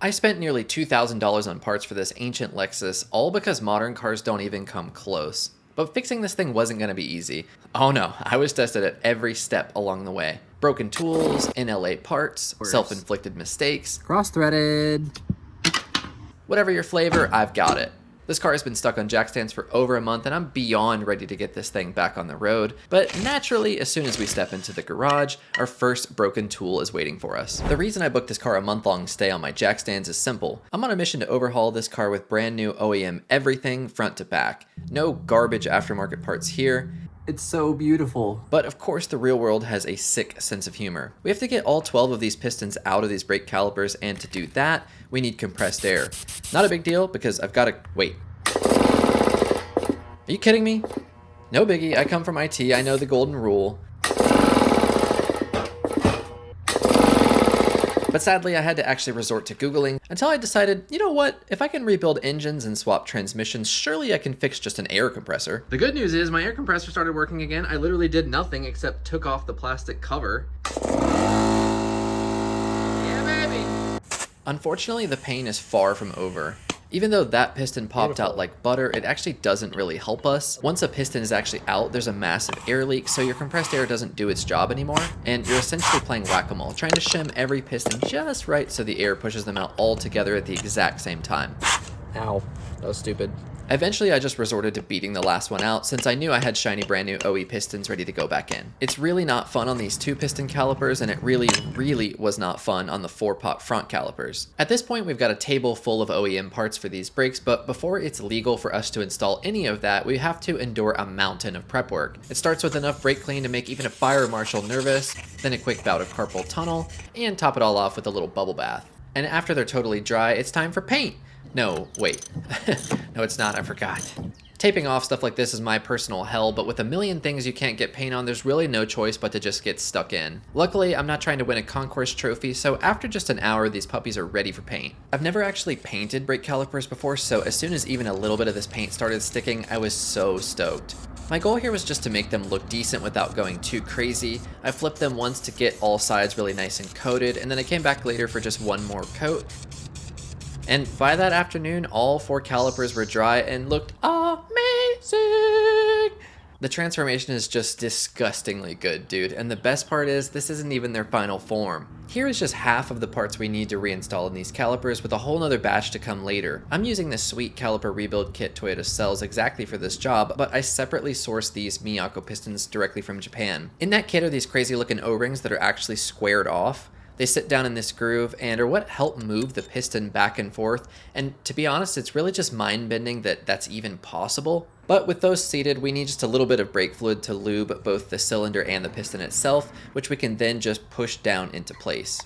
I spent nearly $2,000 on parts for this ancient Lexus, all because modern cars don't even come close. But fixing this thing wasn't going to be easy. Oh no, I was tested at every step along the way. Broken tools, NLA parts, self-inflicted mistakes. Cross-threaded. Whatever your flavor, I've got it. This car has been stuck on jackstands for over a month and I'm beyond ready to get this thing back on the road, but naturally, as soon as we step into the garage, our first broken tool is waiting for us. The reason I booked this car a month-long stay on my jackstands is simple. I'm on a mission to overhaul this car with brand new OEM everything front to back. No garbage aftermarket parts here. It's so beautiful. But of course the real world has a sick sense of humor. We have to get all 12 of these pistons out of these brake calipers, and to do that, we need compressed air. Not a big deal because I've got to... Wait. Are you kidding me? No biggie, I come from IT, I know the golden rule. But sadly, I had to actually resort to Googling until I decided, you know what, if I can rebuild engines and swap transmissions, surely I can fix just an air compressor. The good news is my air compressor started working again. I literally did nothing except took off the plastic cover. Yeah, baby. Unfortunately, the pain is far from over. Even though that piston popped out like butter, it actually doesn't really help us. Once a piston is actually out, there's a massive air leak, so your compressed air doesn't do its job anymore, and you're essentially playing whack-a-mole, trying to shim every piston just right so the air pushes them out all together at the exact same time. Ow, that was stupid. Eventually, I just resorted to beating the last one out since I knew I had shiny brand new OE pistons ready to go back in. It's really not fun on these 2-piston calipers, and it really was not fun on the 4-pot front calipers. At this point, we've got a table full of OEM parts for these brakes, but before it's legal for us to install any of that, we have to endure a mountain of prep work. It starts with enough brake clean to make even a fire marshal nervous, then a quick bout of carpal tunnel, and top it all off with a little bubble bath. And after they're totally dry, it's time for paint. No, wait. No, it's not. I forgot. Taping off stuff like this is my personal hell, but with a million things you can't get paint on, there's really no choice but to just get stuck in. Luckily, I'm not trying to win a concourse trophy, so after just an hour, these puppies are ready for paint. I've never actually painted brake calipers before, so as soon as even a little bit of this paint started sticking, I was so stoked. My goal here was just to make them look decent without going too crazy. I flipped them once to get all sides really nice and coated, and then I came back later for just one more coat. And by that afternoon, all 4 calipers were dry and looked amazing. The transformation is just disgustingly good, dude. And the best part is, this isn't even their final form. Here is just half of the parts we need to reinstall in these calipers, with a whole nother batch to come later. I'm using this sweet caliper rebuild kit Toyota sells exactly for this job, but I separately sourced these Miyako pistons directly from Japan. In that kit are these crazy looking O-rings that are actually squared off. They sit down in this groove and are what help move the piston back and forth, and to be honest, it's really just mind-bending that that's even possible. But with those seated, we need just a little bit of brake fluid to lube both the cylinder and the piston itself, which we can then just push down into place.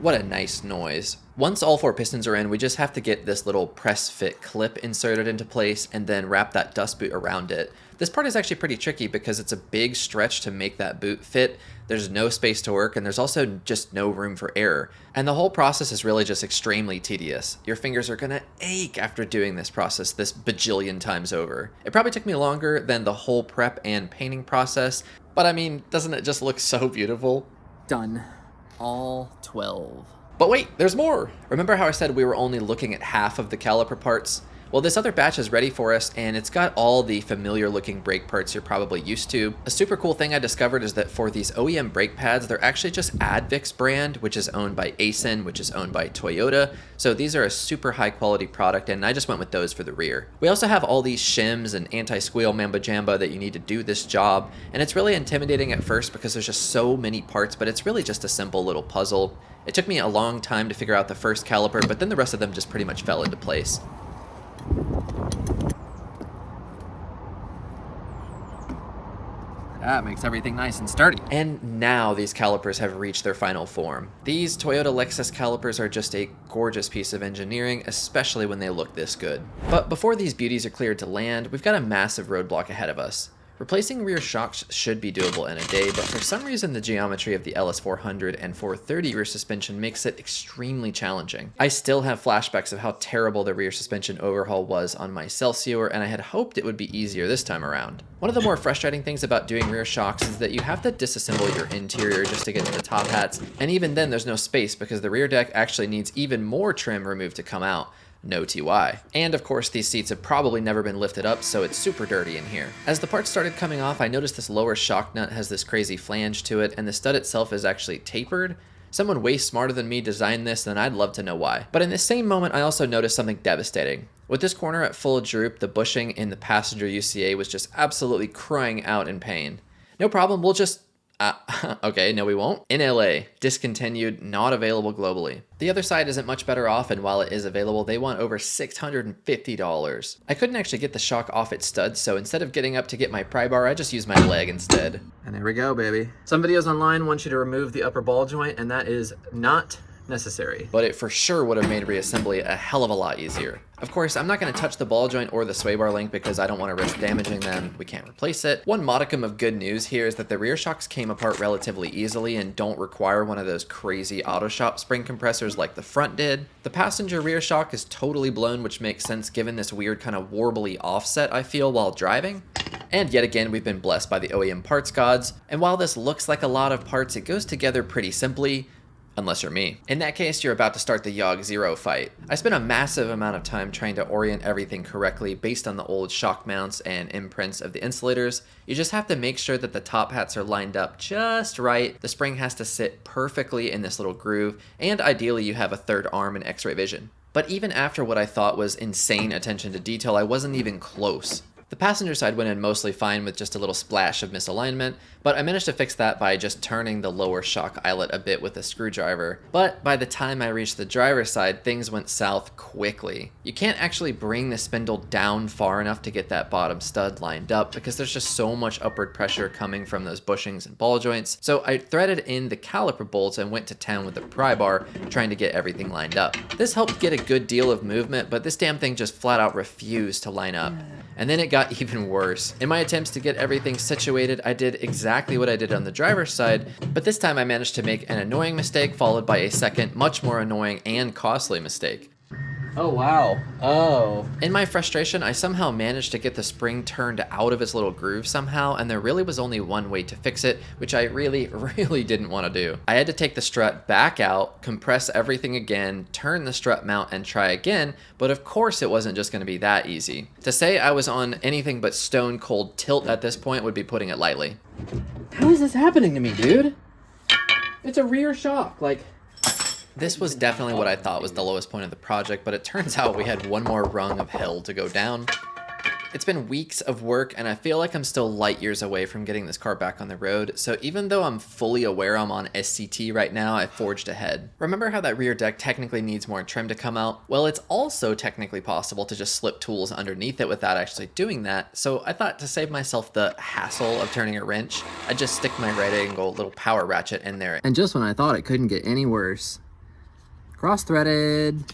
What a nice noise. Once all 4 pistons are in, we just have to get this little press fit clip inserted into place and then wrap that dust boot around it. This part is actually pretty tricky because it's a big stretch to make that boot fit. There's no space to work, and there's also just no room for error. And the whole process is really just extremely tedious. Your fingers are gonna ache after doing this process this bajillion times over. It probably took me longer than the whole prep and painting process, but I mean, doesn't it just look so beautiful? Done. All 12. But wait, there's more! Remember how I said we were only looking at half of the caliper parts? Well, this other batch is ready for us, and it's got all the familiar looking brake parts you're probably used to. A super cool thing I discovered is that for these OEM brake pads, they're actually just Advix brand, which is owned by Aisin, which is owned by Toyota. So these are a super high quality product, and I just went with those for the rear. We also have all these shims and anti-squeal mambo jamba that you need to do this job, and it's really intimidating at first because there's just so many parts, but it's really just a simple little puzzle. It took me a long time to figure out the first caliper, but then the rest of them just pretty much fell into place. That makes everything nice and sturdy. And now these calipers have reached their final form. These Toyota Lexus calipers are just a gorgeous piece of engineering, especially when they look this good. But before these beauties are cleared to land, we've got a massive roadblock ahead of us. Replacing rear shocks should be doable in a day, but for some reason the geometry of the LS400 and 430 rear suspension makes it extremely challenging. I still have flashbacks of how terrible the rear suspension overhaul was on my Celsior, and I had hoped it would be easier this time around. One of the more frustrating things about doing rear shocks is that you have to disassemble your interior just to get to the top hats, and even then there's no space because the rear deck actually needs even more trim removed to come out. No TY. And of course these seats have probably never been lifted up, so it's super dirty in here. As the parts started coming off, I noticed this lower shock nut has this crazy flange to it, and the stud itself is actually tapered. Someone way smarter than me designed this, and I'd love to know why. But in the same moment, I also noticed something devastating. With this corner at full droop, the bushing in the passenger UCA was just absolutely crying out in pain. No problem, we'll just... okay, no we won't. In LA, discontinued, not available globally. The other side isn't much better off, and while it is available, they want over $650. I couldn't actually get the shock off its studs, so instead of getting up to get my pry bar, I just used my leg instead. And there we go, baby. Some videos online want you to remove the upper ball joint, and that is not necessary. But it for sure would have made reassembly a hell of a lot easier. Of course, I'm not going to touch the ball joint or the sway bar link because I don't want to risk damaging them. We can't replace it. One modicum of good news here is that the rear shocks came apart relatively easily and don't require one of those crazy auto shop spring compressors like the front did. The passenger rear shock is totally blown, which makes sense given this weird kind of warbly offset I feel while driving. And yet again, we've been blessed by the OEM parts gods. And while this looks like a lot of parts, it goes together pretty simply. Unless you're me. In that case, you're about to start the Yog Zero fight. I spent a massive amount of time trying to orient everything correctly based on the old shock mounts and imprints of the insulators. You just have to make sure that the top hats are lined up just right, the spring has to sit perfectly in this little groove, and ideally you have a third arm and X-ray vision. But even after what I thought was insane attention to detail, I wasn't even close. The passenger side went in mostly fine with just a little splash of misalignment, but I managed to fix that by just turning the lower shock eyelet a bit with a screwdriver. But by the time I reached the driver's side, things went south quickly. You can't actually bring the spindle down far enough to get that bottom stud lined up because there's just so much upward pressure coming from those bushings and ball joints. So I threaded in the caliper bolts and went to town with the pry bar, trying to get everything lined up. This helped get a good deal of movement, but this damn thing just flat out refused to line up. And then it got even worse. In my attempts to get everything situated, I did exactly what I did on the driver's side, but this time I managed to make an annoying mistake followed by a second, much more annoying and costly mistake. Oh, wow. Oh. In my frustration, I somehow managed to get the spring turned out of its little groove somehow, and there really was only one way to fix it, which I really didn't want to do. I had to take the strut back out, compress everything again, turn the strut mount, and try again, but of course it wasn't just going to be that easy. To say I was on anything but stone cold tilt at this point would be putting it lightly. How is this happening to me, dude? It's a rear shock, like... This was definitely what I thought was the lowest point of the project, but it turns out we had one more rung of hell to go down. It's been weeks of work, and I feel like I'm still light years away from getting this car back on the road, so even though I'm fully aware I'm on SCT right now, I forged ahead. Remember how that rear deck technically needs more trim to come out? Well, it's also technically possible to just slip tools underneath it without actually doing that, so I thought to save myself the hassle of turning a wrench, I'd just stick my right angle little power ratchet in there. And just when I thought it couldn't get any worse. Cross-threaded.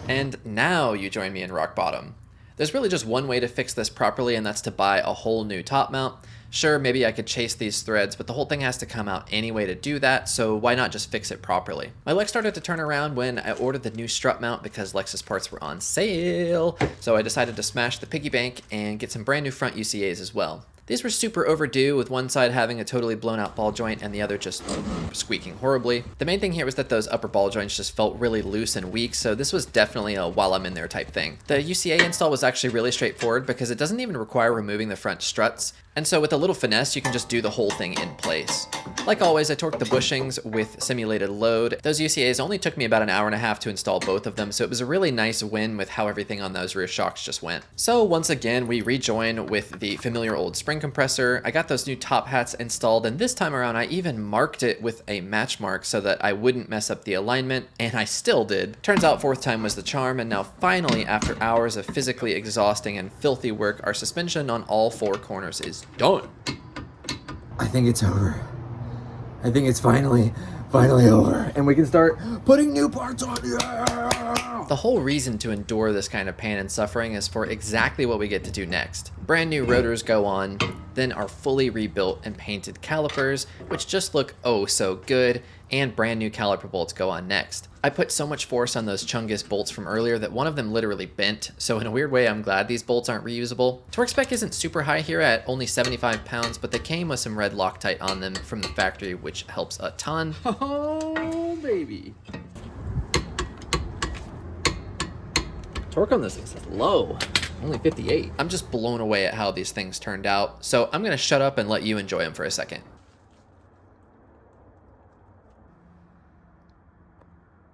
And now you join me in rock bottom. There's really just one way to fix this properly, and that's to buy a whole new top mount. Sure, maybe I could chase these threads, but the whole thing has to come out anyway to do that, so why not just fix it properly? My leg started to turn around when I ordered the new strut mount because Lexus parts were on sale, so I decided to smash the piggy bank and get some brand new front UCAs as well. These were super overdue, with one side having a totally blown out ball joint and the other just squeaking horribly. The main thing here was that those upper ball joints just felt really loose and weak, so this was definitely a while I'm in there type thing. The UCA install was actually really straightforward because it doesn't even require removing the front struts, and so with a little finesse you can just do the whole thing in place. Like always, I torqued the bushings with simulated load. Those UCAs only took me about an hour and a half to install both of them, so it was a really nice win with how everything on those rear shocks just went. So once again, we rejoin with the familiar old spring compressor. I got those new top hats installed, and this time around I even marked it with a match mark so that I wouldn't mess up the alignment, and I still did. Turns out fourth time was the charm, and now finally, after hours of physically exhausting and filthy work, our suspension on all four corners is done. I think it's over. I think it's finally Finally over. And we can start putting new parts on. Yeah! The whole reason to endure this kind of pain and suffering is for exactly what we get to do next. Brand new rotors go on, then our fully rebuilt and painted calipers, which just look oh so good, and brand new caliper bolts go on next. I put so much force on those Chungus bolts from earlier that one of them literally bent, so in a weird way I'm glad these bolts aren't reusable. Torque spec isn't super high here at only 75 pounds, but they came with some red Loctite on them from the factory, which helps a ton. Oh, baby. Torque on this thing is low, only 58. I'm just blown away at how these things turned out, so I'm gonna shut up and let you enjoy them for a second.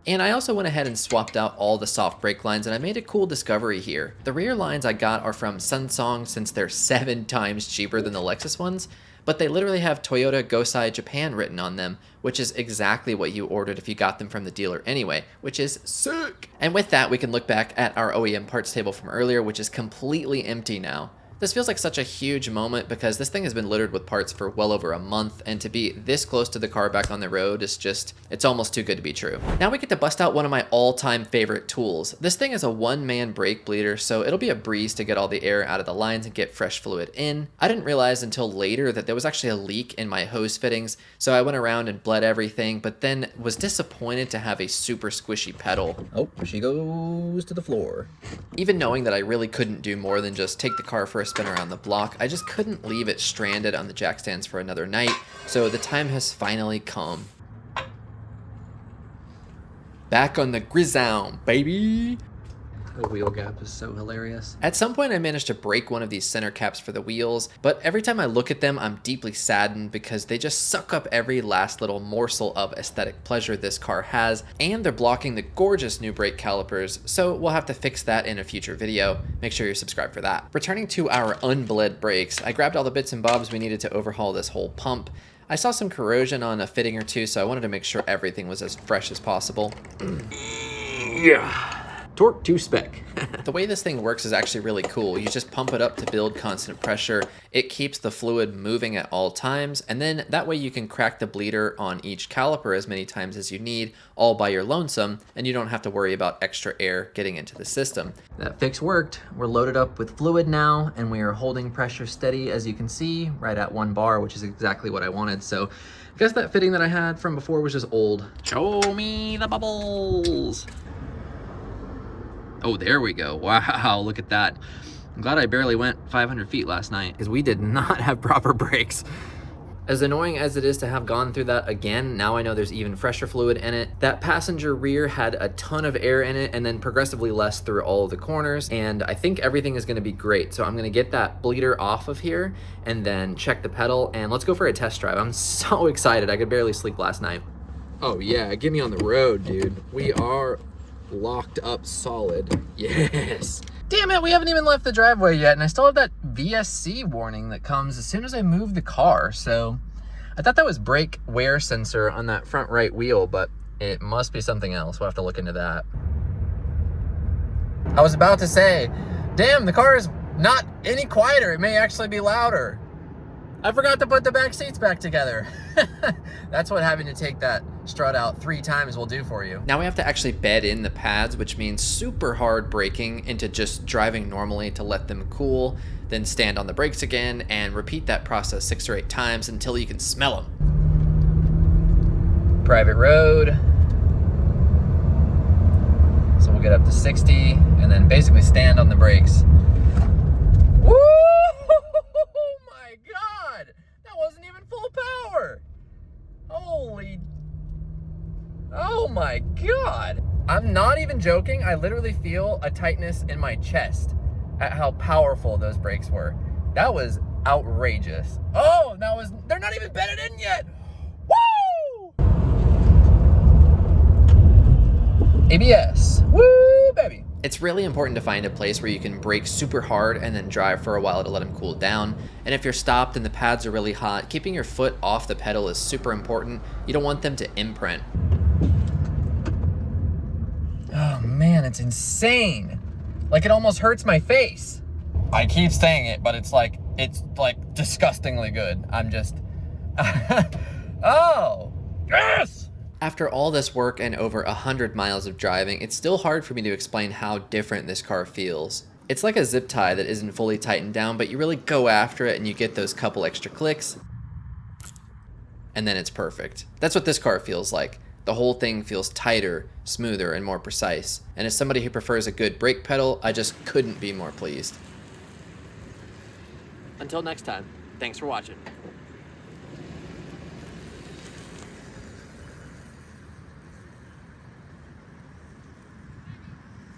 And I also went ahead and swapped out all the soft brake lines, and I made a cool discovery here. The rear lines I got are from Sunsong since they're 7 times cheaper than the Lexus ones, but they literally have Toyota Gosai Japan written on them, which is exactly what you ordered if you got them from the dealer anyway, which is sick. And with that, we can look back at our OEM parts table from earlier, which is completely empty now. This feels like such a huge moment because this thing has been littered with parts for well over a month, and to be this close to the car back on the road is just, it's almost too good to be true. Now we get to bust out one of my all-time favorite tools. This thing is a one-man brake bleeder, so it'll be a breeze to get all the air out of the lines and get fresh fluid in. I didn't realize until later that there was actually a leak in my hose fittings, so I went around and bled everything, but then was disappointed to have a super squishy pedal. Oh, she goes to the floor. Even knowing that I really couldn't do more than just take the car for a spin around the block, I just couldn't leave it stranded on the jack stands for another night, so the time has finally come. Back on the grisound, baby! The wheel gap is so hilarious. At some point I managed to break one of these center caps for the wheels, but every time I look at them I'm deeply saddened because they just suck up every last little morsel of aesthetic pleasure this car has, and they're blocking the gorgeous new brake calipers, so we'll have to fix that in a future video. Make sure you're subscribed for that. Returning to our unbled brakes, I grabbed all the bits and bobs we needed to overhaul this whole pump. I saw some corrosion on a fitting or two, so I wanted to make sure everything was as fresh as possible. Yeah. Torque to spec. The way this thing works is actually really cool. You just pump it up to build constant pressure. It keeps the fluid moving at all times, and then that way you can crack the bleeder on each caliper as many times as you need, all by your lonesome, and you don't have to worry about extra air getting into the system. That fix worked. We're loaded up with fluid now, and we are holding pressure steady, as you can see, right at 1 bar, which is exactly what I wanted. So I guess that fitting that I had from before was just old. Show me the bubbles. Oh, there we go. Wow, look at that. I'm glad I barely went 500 feet last night because we did not have proper brakes. As annoying as it is to have gone through that again, now I know there's even fresher fluid in it. That passenger rear had a ton of air in it and then progressively less through all of the corners, and I think everything is gonna be great. So I'm gonna get that bleeder off of here and then check the pedal, and let's go for a test drive. I'm so excited. I could barely sleep last night. Oh yeah, get me on the road, dude. We are locked up solid. Yes. Damn it, we haven't even left the driveway yet, and I still have that VSC warning that comes as soon as I move the car. So I thought that was brake wear sensor on that front right wheel, but it must be something else. We'll have to look into that. I was about to say, damn, the car is not any quieter. It may actually be louder. I forgot to put the back seats back together. That's what having to take that strut out 3 times will do for you. Now we have to actually bed in the pads, which means super hard braking into just driving normally to let them cool, then stand on the brakes again and repeat that process 6 or 8 times until you can smell them. Private road. So we'll get up to 60 and then basically stand on the brakes. Woo! Wasn't even full power. Holy, oh my God. I'm not even joking. I literally feel a tightness in my chest at how powerful those brakes were. That was outrageous. Oh, they're not even bedded in yet. Woo! ABS, woo, baby. It's really important to find a place where you can brake super hard and then drive for a while to let them cool down. And if you're stopped and the pads are really hot, keeping your foot off the pedal is super important. You don't want them to imprint. Oh man, it's insane. Like it almost hurts my face. I keep saying it, but it's like disgustingly good. I'm just, oh, yes! After all this work and over 100 miles of driving, it's still hard for me to explain how different this car feels. It's like a zip tie that isn't fully tightened down, but you really go after it and you get those couple extra clicks, and then it's perfect. That's what this car feels like. The whole thing feels tighter, smoother, and more precise. And as somebody who prefers a good brake pedal, I just couldn't be more pleased. Until next time, thanks for watching.